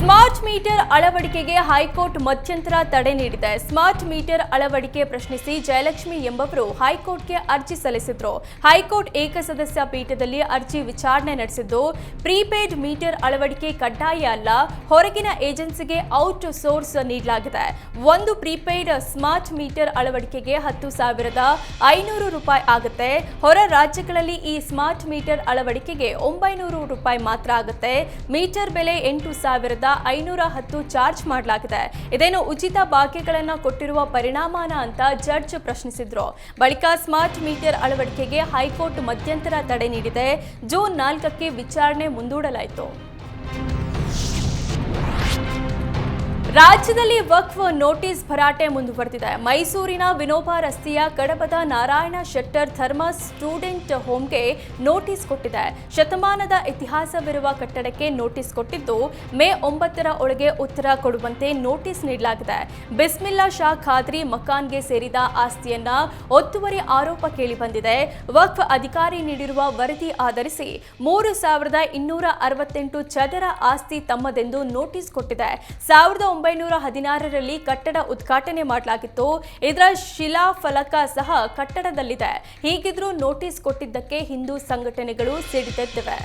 Smart meter ಅಳವಡಿಕೆಗೆ high court ಮಧ್ಯಂತರ ತಡೆ ನೀಡಿದೆ. ಸ್ಮಾರ್ಟ್ ಮೀಟರ್ ಅಳವಡಿಕೆ ಪ್ರಶ್ನಿಸಿ ಜಯಲಕ್ಷ್ಮಿ ಎಂಬವರು ಹೈಕೋರ್ಟ್ಗೆ ಅರ್ಜಿ ಸಲ್ಲಿಸಿದ್ರು. ಹೈಕೋರ್ಟ್ ಏಕಸದಸ್ಯ ಪೀಠದಲ್ಲಿ ಅರ್ಜಿ ವಿಚಾರಣೆ ನಡೆಸಿದ್ದು, ಪ್ರೀಪೇಡ್ ಮೀಟರ್ ಅಳವಡಿಕೆ ಕಡ್ಡಾಯ ಅಲ್ಲ, ಹೊರಗಿನ ಏಜೆನ್ಸಿಗೆ ಔಟ್ ಸೋರ್ಸ್ ನೀಡಲಾಗಿದೆ. ಒಂದು ಪ್ರೀಪೇಡ್ ಸ್ಮಾರ್ಟ್ ಮೀಟರ್ ಅಳವಡಿಕೆಗೆ 10,500 ರೂಪಾಯಿ ಆಗುತ್ತೆ. ಹೊರ ರಾಜ್ಯಗಳಲ್ಲಿ ಈ ಸ್ಮಾರ್ಟ್ ಮೀಟರ್ ಅಳವಡಿಕೆಗೆ 900 ರೂಪಾಯಿ ಮಾತ್ರ ಆಗುತ್ತೆ. ಮೀಟರ್ ಬೆಲೆ 8,510 ಚಾರ್ಜ್ ಮಾಡಲಾಗಿದೆ. ಇದೇನು ಉಚಿತ ಭಾಗ್ಯಗಳನ್ನು ಕೊಟ್ಟಿರುವ ಪರಿಣಾಮನ ಅಂತ ಜಡ್ಜ್ ಪ್ರಶ್ನಿಸಿದ್ರು. ಬಳಿಕ ಸ್ಮಾರ್ಟ್ ಮೀಟರ್ ಅಳವಡಿಕೆಗೆ ಹೈಕೋರ್ಟ್ ಮಧ್ಯಂತರ ತಡೆ ನೀಡಿದೆ. ಜೂನ್ 4ಕ್ಕೆ ವಿಚಾರಣೆ ಮುಂದೂಡಲಾಯಿತು. ರಾಜ್ಯದಲ್ಲಿ ವಕ್ಫ್ ನೋಟಿಸ್ ಭರಾಟೆ ಮುಂದುವರೆದಿದೆ. ಮೈಸೂರಿನ ವಿನೋಬ ರಸ್ತೆಯ ಕಡಬದ ನಾರಾಯಣ ಶೆಟ್ಟರ್ ಧರ್ಮ ಸ್ಟೂಡೆಂಟ್ ಹೋಮ್ಗೆ ನೋಟಿಸ್ ಕೊಟ್ಟಿದೆ. ಶತಮಾನದ ಇತಿಹಾಸವಿರುವ ಕಟ್ಟಡಕ್ಕೆ ನೋಟಿಸ್ ಕೊಟ್ಟಿದ್ದು, ಮೇ 9ರ ಒಳಗೆ ಉತ್ತರ ಕೊಡುವಂತೆ ನೋಟಿಸ್ ನೀಡಲಾಗಿದೆ. ಬಿಸ್ಮಿಲ್ಲಾ ಶಾ ಖಾದ್ರಿ ಮಕಾನ್ಗೆ ಸೇರಿದ ಆಸ್ತಿಯನ್ನ ಒತ್ತುವರಿ ಆರೋಪ ಕೇಳಿಬಂದಿದೆ. ವಕ್ಫ್ ಅಧಿಕಾರಿ ನೀಡಿರುವ ವರದಿ ಆಧರಿಸಿ 3,268 ಚದರ ಆಸ್ತಿ ತಮ್ಮದೆಂದು ನೋಟಿಸ್ ಕೊಟ್ಟಿದೆ. 1916ರಲ್ಲಿ ಕಟ್ಟಡ ಉದ್ಘಾಟನೆ ಮಾಡಲಾಗಿತ್ತು. ಇದರ ಶಿಲಾಫಲಕ ಸಹ ಕಟ್ಟಡದಲ್ಲಿದೆ. ಹೀಗಿದ್ರೂ ನೋಟಿಸ್ ಕೊಟ್ಟಿದ್ದಕ್ಕೆ ಹಿಂದೂ ಸಂಘಟನೆಗಳು ಸಿಡಿದೆದ್ದಿವೆ.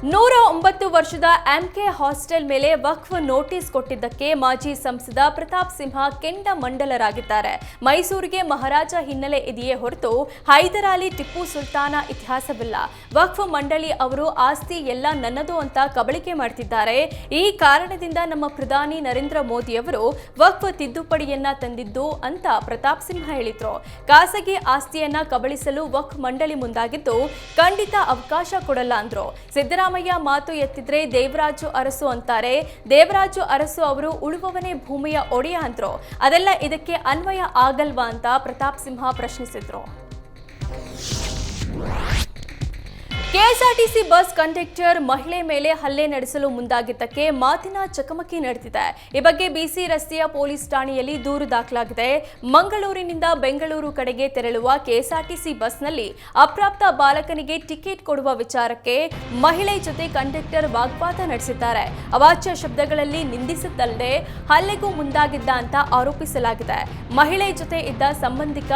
109 ವರ್ಷದ ಎಂಕೆ ಹಾಸ್ಟೆಲ್ ಮೇಲೆ ವಕ್ಫ್ ನೋಟಿಸ್ ಕೊಟ್ಟಿದ್ದಕ್ಕೆ ಮಾಜಿ ಸಂಸದ ಪ್ರತಾಪ್ ಸಿಂಹ ಕೆಂಡಮಂಡಲರಾಗಿದ್ದಾರೆ. ಮೈಸೂರಿಗೆ ಮಹಾರಾಜ ಹಿನ್ನೆಲೆ ಇದೆಯೇ ಹೊರತು ಹೈದರಾಲಿ ಟಿಪ್ಪು ಸುಲ್ತಾನ ಇತಿಹಾಸವಿಲ್ಲ. ವಕ್ಫ್ ಮಂಡಳಿ ಅವರು ಆಸ್ತಿ ಎಲ್ಲ ನನ್ನದು ಅಂತ ಕಬಳಿಕೆ ಮಾಡ್ತಿದ್ದಾರೆ. ಈ ಕಾರಣದಿಂದ ನಮ್ಮ ಪ್ರಧಾನಿ ನರೇಂದ್ರ ಮೋದಿ ಅವರು ವಕ್ಫ್ ತಿದ್ದುಪಡಿಯನ್ನ ತಂದಿದ್ದು ಅಂತ ಪ್ರತಾಪ್ ಸಿಂಹ ಹೇಳಿದ್ರು. ಖಾಸಗಿ ಆಸ್ತಿಯನ್ನ ಕಬಳಿಸಲು ವಕ್ಫ್ ಮಂಡಳಿ ಮುಂದಾಗಿದ್ದು, ಖಂಡಿತ ಅವಕಾಶ ಕೊಡಲ್ಲ ಅಂದ್ರು. ಸಿದ್ದರಾಮಯ್ಯ ಮಾತು ಎತ್ತಿದ್ರೆ ದೇವರಾಜು ಅರಸು ಅಂತಾರೆ. ದೇವರಾಜು ಅರಸು ಅವರು ಉಳುವವನೇ ಭೂಮಿಯ ಒಡೆಯ ಅಂದ್ರು. ಅದೆಲ್ಲ ಇದಕ್ಕೆ ಅನ್ವಯ ಆಗಲ್ವಾ ಅಂತ Pratap Simha ಪ್ರಶ್ನಿಸಿದ್ರು. KSRTC bus conductor ಮಹಿಳೆ ಮೇಲೆ ಹಲ್ಲೆ ನಡೆಸಲು ಮುಂದಾಗಿದ್ದಕ್ಕೆ ಮಾತಿನ ಚಕಮಕಿ ನಡೆದಿದೆ. ಈ ಬಗ್ಗೆ ಬಿಸಿ ರಸ್ತೆಯ ಪೊಲೀಸ್ ಠಾಣೆಯಲ್ಲಿ ದೂರು ದಾಖಲಾಗಿದೆ. ಮಂಗಳೂರಿನಿಂದ ಬೆಂಗಳೂರು ಕಡೆಗೆ ತೆರಳುವ ಕೆಎಸ್ಆರ್ಟಿಸಿ ಬಸ್ನಲ್ಲಿ ಅಪ್ರಾಪ್ತ ಬಾಲಕನಿಗೆ ಟಿಕೆಟ್ ಕೊಡುವ ವಿಚಾರಕ್ಕೆ ಮಹಿಳೆ ಜೊತೆ ಕಂಡಕ್ಟರ್ ವಾಗ್ವಾದ ನಡೆಸಿದ್ದಾರೆ. ಅವಾಚ್ಯ ಶಬ್ದಗಳಲ್ಲಿ ನಿಂದಿಸಿದ್ದಲ್ಲದೆ ಹಲ್ಲೆಗೂ ಮುಂದಾಗಿದ್ದ ಅಂತ ಆರೋಪಿಸಲಾಗಿದೆ. ಮಹಿಳೆ ಜೊತೆ ಇದ್ದ ಸಂಬಂಧಿಕ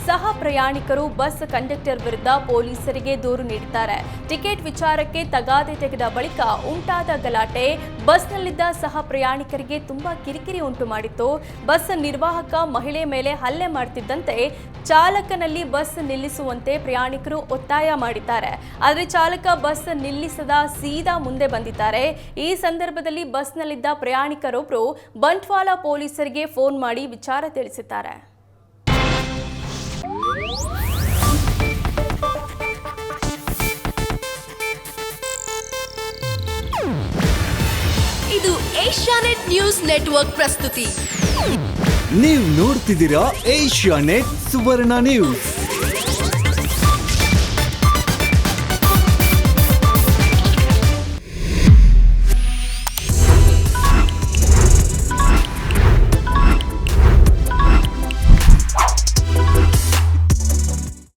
ಸಹ ಪ್ರಯಾಣಿಕರು ಬಸ್ ಕಂಡಕ್ಟರ್ ವಿರುದ್ಧ ಪೊಲೀಸರಿಗೆ ದೂರು ನೀಡಿದ್ದಾರೆ. ಟಿಕೆಟ್ ವಿಚಾರಕ್ಕೆ ತಗಾದೆ ತೆಗೆದ ಬಳಿಕ ಉಂಟಾದ ಗಲಾಟೆ ಬಸ್ನಲ್ಲಿದ್ದ ಸಹ ಪ್ರಯಾಣಿಕರಿಗೆ ತುಂಬಾ ಕಿರಿಕಿರಿ ಉಂಟು ಮಾಡಿತ್ತು. ಬಸ್ ನಿರ್ವಾಹಕ ಮಹಿಳೆ ಮೇಲೆ ಹಲ್ಲೆ ಮಾಡುತ್ತಿದ್ದಂತೆ ಚಾಲಕನಲ್ಲಿ ಬಸ್ ನಿಲ್ಲಿಸುವಂತೆ ಪ್ರಯಾಣಿಕರು ಒತ್ತಾಯ ಮಾಡಿದ್ದಾರೆ. ಆದರೆ ಚಾಲಕ ಬಸ್ ನಿಲ್ಲಿಸದ ಸೀದಾ ಮುಂದೆ ಬಂದಿದ್ದಾರೆ. ಈ ಸಂದರ್ಭದಲ್ಲಿ ಬಸ್ನಲ್ಲಿದ್ದ ಪ್ರಯಾಣಿಕರೊಬ್ಬರು ಬಂಟ್ವಾಳ ಪೊಲೀಸರಿಗೆ ಫೋನ್ ಮಾಡಿ ವಿಚಾರ ತಿಳಿಸಿದ್ದಾರೆ. ಇದು ಏಷ್ಯಾನೆಟ್ ನ್ಯೂಸ್ ನೆಟ್ವರ್ಕ್ ಪ್ರಸ್ತುತಿ. ನೀವು ನೋಡ್ತಿದ್ದೀರಾ ಏಷ್ಯಾನೆಟ್ ಸುವರ್ಣ ನ್ಯೂಸ್.